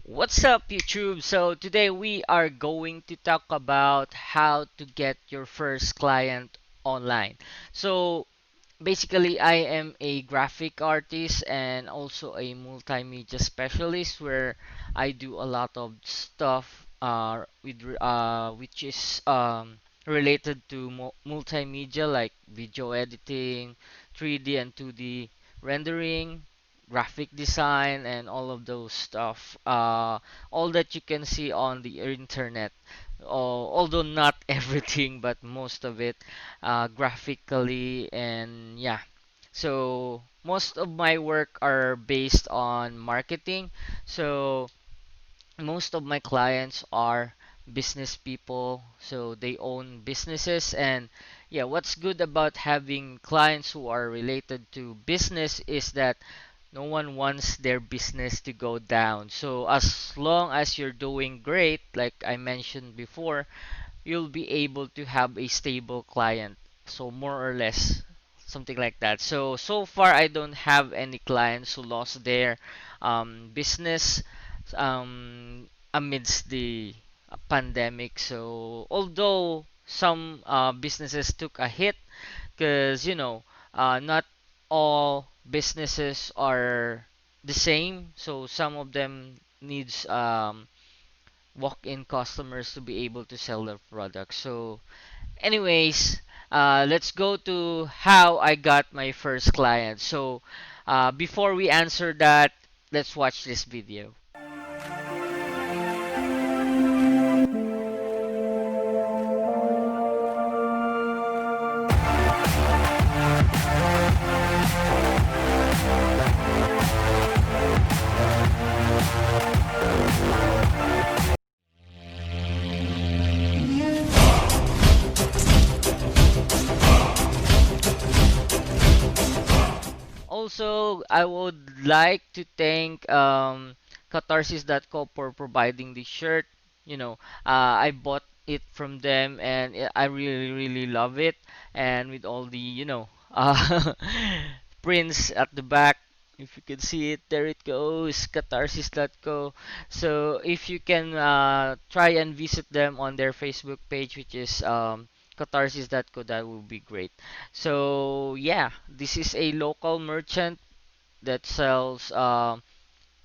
What's up, YouTube? So, today we are going to talk about how to get your first client online. So, basically, I am a graphic artist and also a multimedia specialist where I do a lot of stuff which is related to multimedia like video editing, 3D and 2D rendering, graphic design, and all of those stuff. All that you can see on the internet. Although not everything, but most of it graphically, and yeah. So most of my work are based on marketing. So most of my clients are business people, so they own businesses. And yeah, what's good about having clients who are related to business is that no one wants their business to go down. So as long as you're doing great, like I mentioned before, you'll be able to have a stable client. So more or less something like that. So far I don't have any clients who lost their business amidst the pandemic. So although some businesses took a hit, because not all businesses are the same. So some of them needs walk-in customers to be able to sell their products. So anyways, let's go to how I got my first client. So before we answer that, let's watch this video. Also, I would like to thank Catharsis.co for providing the shirt. I bought it from them and I really, really love it. And with all the, prints at the back, if you can see it, there it goes, Catharsis.co. So if you can try and visit them on their Facebook page, which is Catharsis.co, that would be great. So yeah, this is a local merchant that sells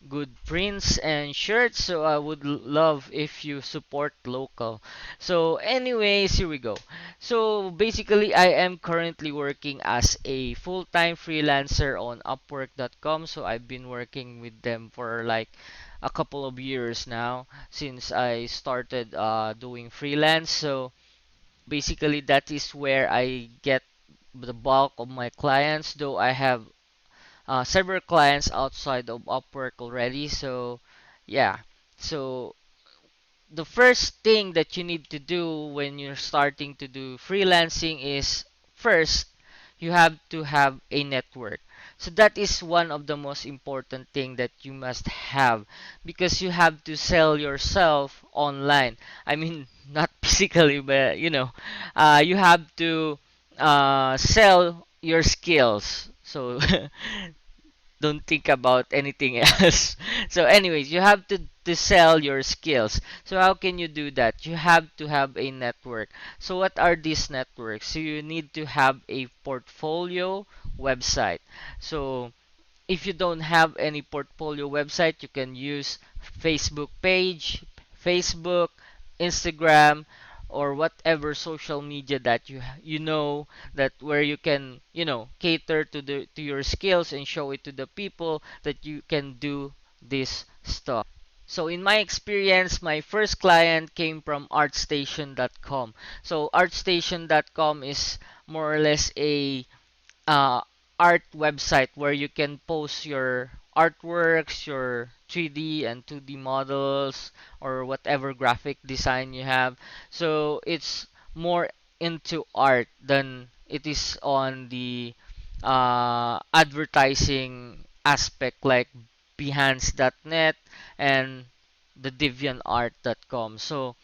good prints and shirts. So I would love if you support local. So anyways, here we go. So basically, I am currently working as a full-time freelancer on Upwork.com. So I've been working with them for like a couple of years now since I started doing freelance. So basically, that is where I get the bulk of my clients, though I have several clients outside of Upwork already. So yeah, so the first thing that you need to do when you're starting to do freelancing is first you have to have a network. So that is one of the most important thing that you must have, because you have to sell yourself online. I mean, not physically, but you have to sell your skills. So don't think about anything else. So, anyways, you have to sell your skills. So, how can you do that? You have to have a network. So, what are these networks? So, you need to have a portfolio website. So, if you don't have any portfolio website, you can use Facebook page, Facebook, Instagram, or whatever social media that you know, that where you can cater to your skills and show it to the people that you can do this stuff. So in my experience, my first client came from artstation.com. So artstation.com is more or less a uh, art website where you can post your artworks, your 3D and 2D models, or whatever graphic design you have. So it's more into art than it is on the advertising aspect like Behance.net and the DeviantArt.com. So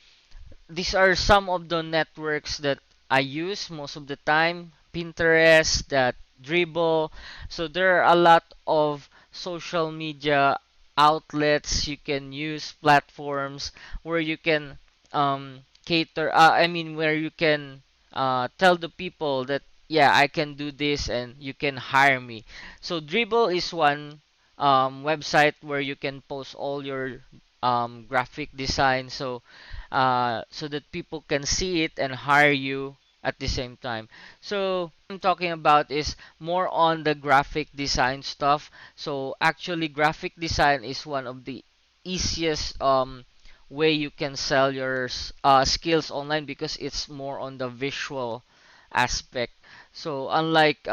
these are some of the networks that I use most of the time. Pinterest, that Dribble. So there are a lot of social media outlets, you can use platforms where you can cater. I mean, where you can tell the people that yeah, I can do this and you can hire me. So Dribble is one website where you can post all your graphic design, so that people can see it and hire you at the same time. So I'm talking about is more on the graphic design stuff. So actually graphic design is one of the easiest way you can sell your skills online because it's more on the visual aspect. So unlike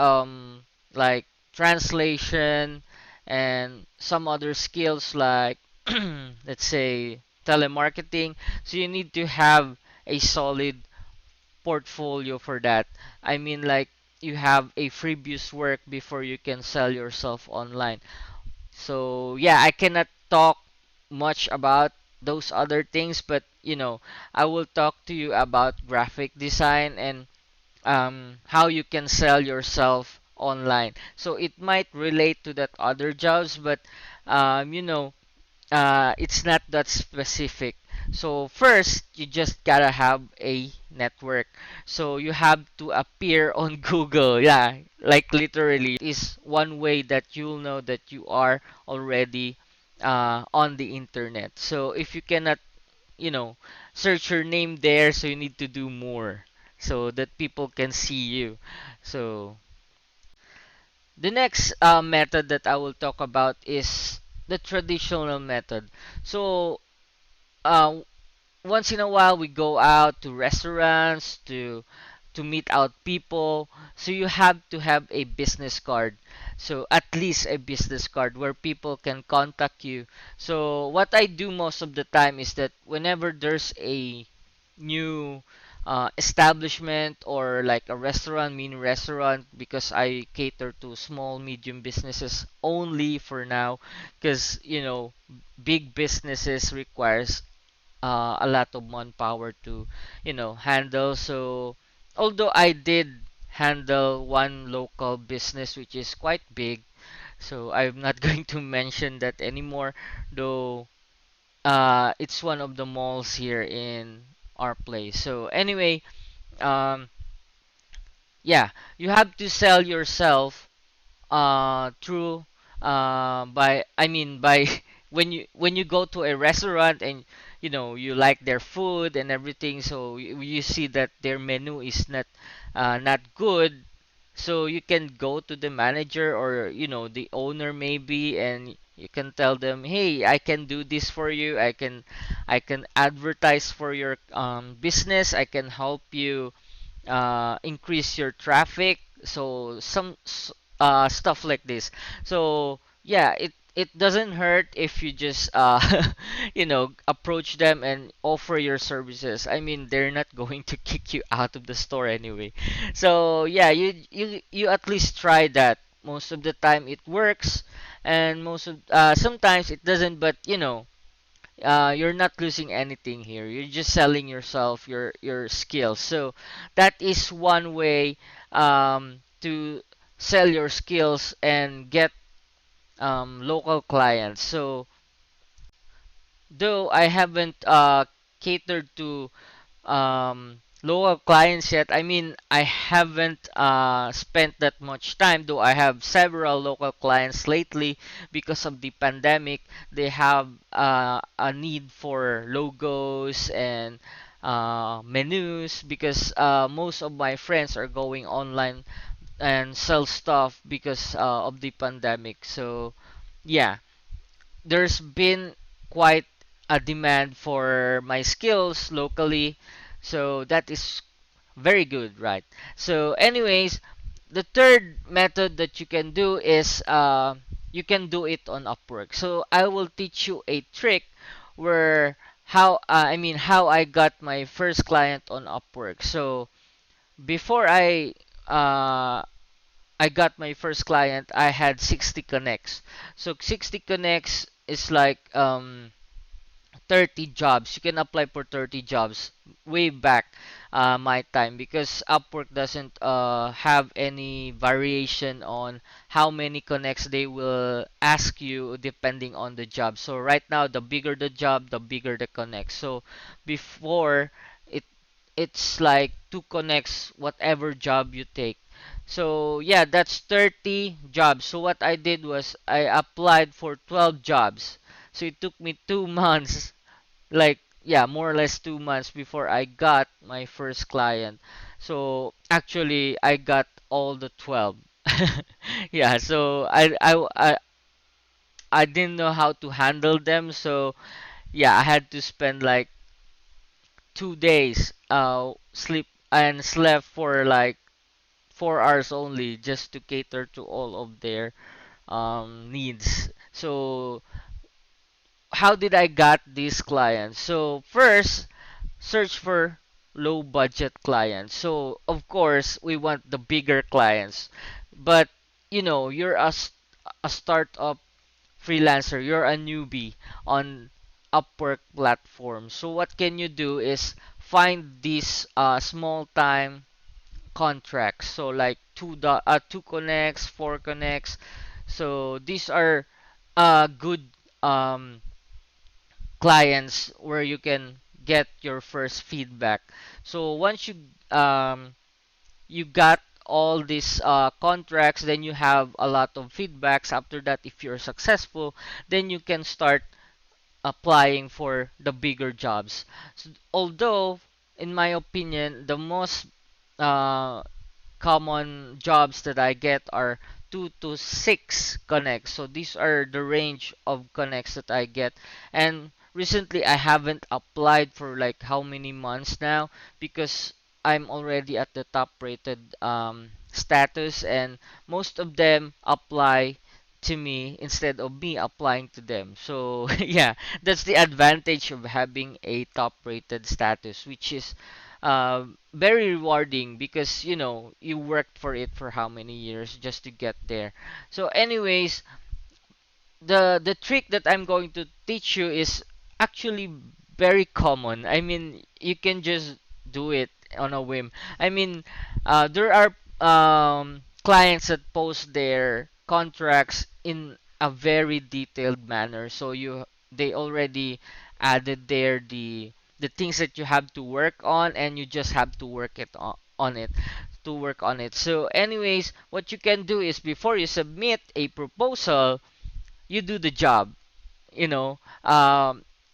like translation and some other skills like let's say telemarketing, so you need to have a solid portfolio for that. I mean, like you have a previous work before you can sell yourself online. So yeah, I cannot talk much about those other things, but I will talk to you about graphic design and how you can sell yourself online. So it might relate to that other jobs, but um, you know, it's not that specific. So first, you just gotta have a network. So you have to appear on Google. Yeah, like literally, that is one way that you'll know that you are already on the internet. So if you cannot, you know, search your name there, so you need to do more so that people can see you. So the next method that I will talk about is the traditional method. So uh, once in a while we go out to restaurants to meet out people, so you have to have a business card, so at least a business card where people can contact you. So what I do most of the time is that whenever there's a new establishment or like a restaurant, mini restaurant, because I cater to small medium businesses only for now, because big businesses requires a lot of manpower to handle. So although I did handle one local business which is quite big, so I'm not going to mention that anymore, though it's one of the malls here in our place. So anyway, um yeah, you have to sell yourself through by I mean by when you go to a restaurant and you like their food and everything, so you see that their menu is not good, so you can go to the manager or the owner maybe, and you can tell them, hey, I can do this for you, I can advertise for your business, I can help you increase your traffic, so stuff like this. So yeah, it doesn't hurt if you just approach them and offer your services. I mean, they're not going to kick you out of the store anyway. So yeah, you at least try that. Most of the time it works, and most of sometimes it doesn't, but you're not losing anything here. You're just selling yourself, your skills. So that is one way to sell your skills and get local clients. So though I haven't catered to local clients yet. I mean, I haven't spent that much time, though I have several local clients lately because of the pandemic. They have a need for logos and menus because most of my friends are going online and sell stuff because of the pandemic. So, yeah, there's been quite a demand for my skills locally, so that is very good, right? So anyways, the third method that you can do is you can do it on Upwork. So I will teach you a trick where how I got my first client on Upwork. So before I got my first client, I had 60 connects. So 60 connects is like 30 jobs. You can apply for 30 jobs way back my time, because Upwork doesn't have any variation on how many connects they will ask you depending on the job. So right now, the bigger the job, the bigger the connect. So before, it it's like two connects whatever job you take. So yeah, that's 30 jobs. So what I did was I applied for 12 jobs. So it took me 2 months, like, yeah, more or less 2 months before I got my first client. So actually I got all the 12. Yeah, so I didn't know how to handle them. So yeah, I had to spend like 2 days sleep and slept for like 4 hours only just to cater to all of their needs. So how did I got these clients? So first, search for low budget clients. So of course, we want the bigger clients. But you're a startup freelancer, you're a newbie on Upwork platform. So what can you do is find these small time contracts. So like two connects, four connects. So these are good um, clients where you can get your first feedback. So once you got all these contracts, then you have a lot of feedbacks. After that, if you're successful, then you can start applying for the bigger jobs. Although, in my opinion, the most uh, common jobs that I get are 2 to 6 connects. So these are the range of connects that I get. And recently I haven't applied for like how many months now, because I'm already at the top rated status, and most of them apply to me instead of me applying to them. So yeah, that's the advantage of having a top rated status, which is very rewarding, because you worked for it for how many years just to get there. So anyways, the trick that I'm going to teach you is actually very common. I mean, you can just do it on a whim. I mean, there are clients that post their contracts in a very detailed manner. So they already added there the things that you have to work on, and you just have to work it on it to work on it. So anyways, what you can do is, before you submit a proposal, you do the job. you know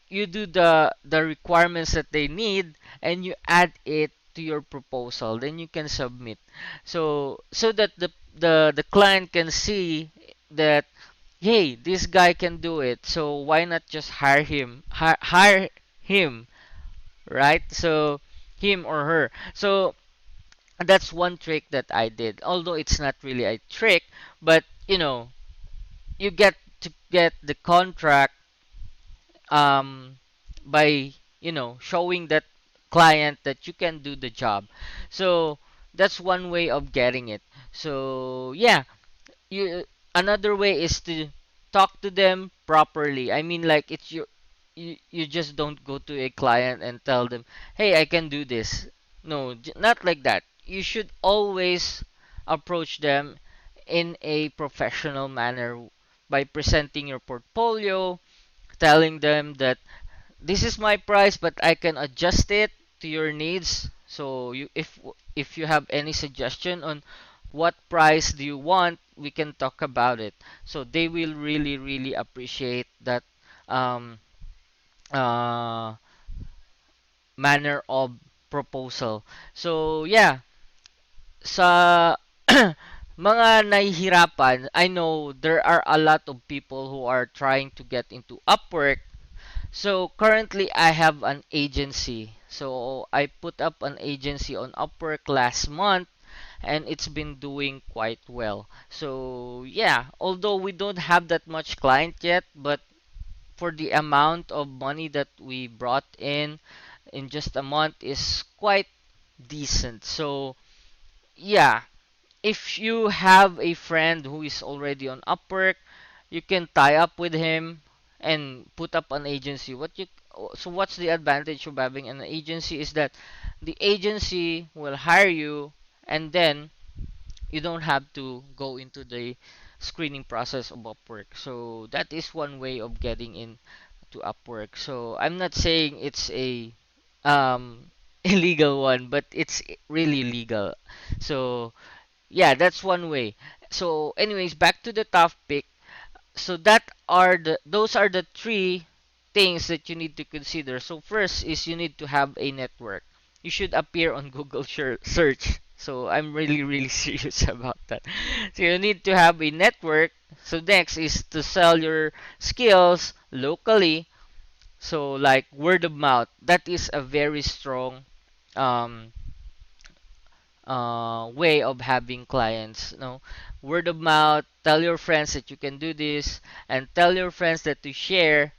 you do the requirements that they need, and you add it to your proposal, then you can submit. So that the client can see that, hey, this guy can do it, so why not just hire him, right? So him or her. So that's one trick that I did, although it's not really a trick. But you get to get the contract by showing that client that you can do the job. So that's one way of getting it. So yeah, you another way is to talk to them properly. I mean, like, you just don't go to a client and tell them, hey, I can do this. No, not like that. You should always approach them in a professional manner by presenting your portfolio, telling them that this is my price, but I can adjust it to your needs. So if you have any suggestion on what price do you want, we can talk about it. So they will really really appreciate that um, uh, manner of proposal. So yeah, sa mga nahihirapan, I know there are a lot of people who are trying to get into Upwork. So currently I have an agency. So I put up an agency on Upwork last month, and it's been doing quite well. So yeah, although we don't have that much client yet, but for the amount of money that we brought in just a month is quite decent. So yeah, if you have a friend who is already on Upwork, you can tie up with him and put up an agency, so what's the advantage of having an agency is that the agency will hire you, and then you don't have to go into the screening process of Upwork. So that is one way of getting in to Upwork. So I'm not saying it's a illegal one, but it's really legal. So yeah, that's one way. So anyways, back to the topic. So those are the three things that you need to consider. So first is you need to have a network. You should appear on Google search. So I'm really really serious about that. So you need to have a network. So next is to sell your skills locally. So like word of mouth. That is a very strong um way of having clients. No, word of mouth. Tell your friends that you can do this, and tell your friends that to share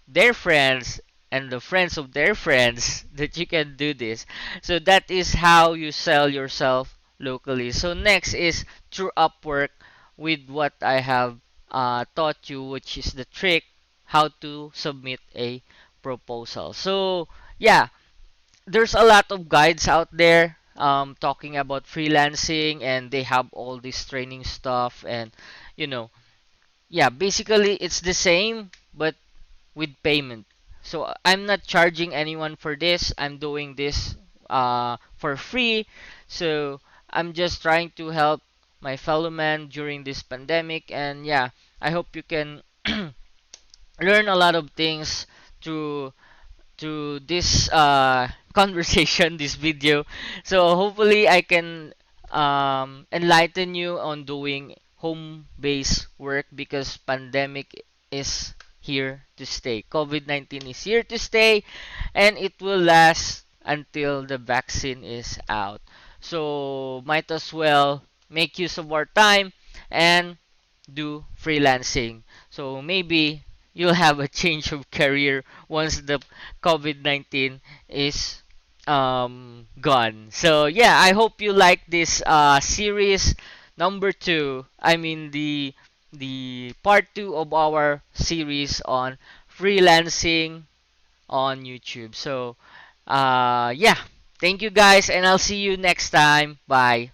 their friends and the friends of their friends that you can do this. So that is how you sell yourself locally. So next is through Upwork with what I have taught you, which is the trick how to submit a proposal. So yeah, there's a lot of guides out there talking about freelancing, and they have all this training stuff, and you know, yeah, basically it's the same but with payment. So I'm not charging anyone for this. I'm doing this for free. So I'm just trying to help my fellow man during this pandemic, and yeah, I hope you can learn a lot of things through this conversation, this video. So hopefully I can enlighten you on doing home-based work because pandemic is here to stay. COVID-19 is here to stay, and it will last until the vaccine is out. So might as well make use of our time and do freelancing. So maybe you'll have a change of career once the COVID-19 is gone. So yeah, I hope you like this series number 2. I mean the part 2 of our series on freelancing on YouTube. So yeah, thank you guys, and I'll see you next time. Bye.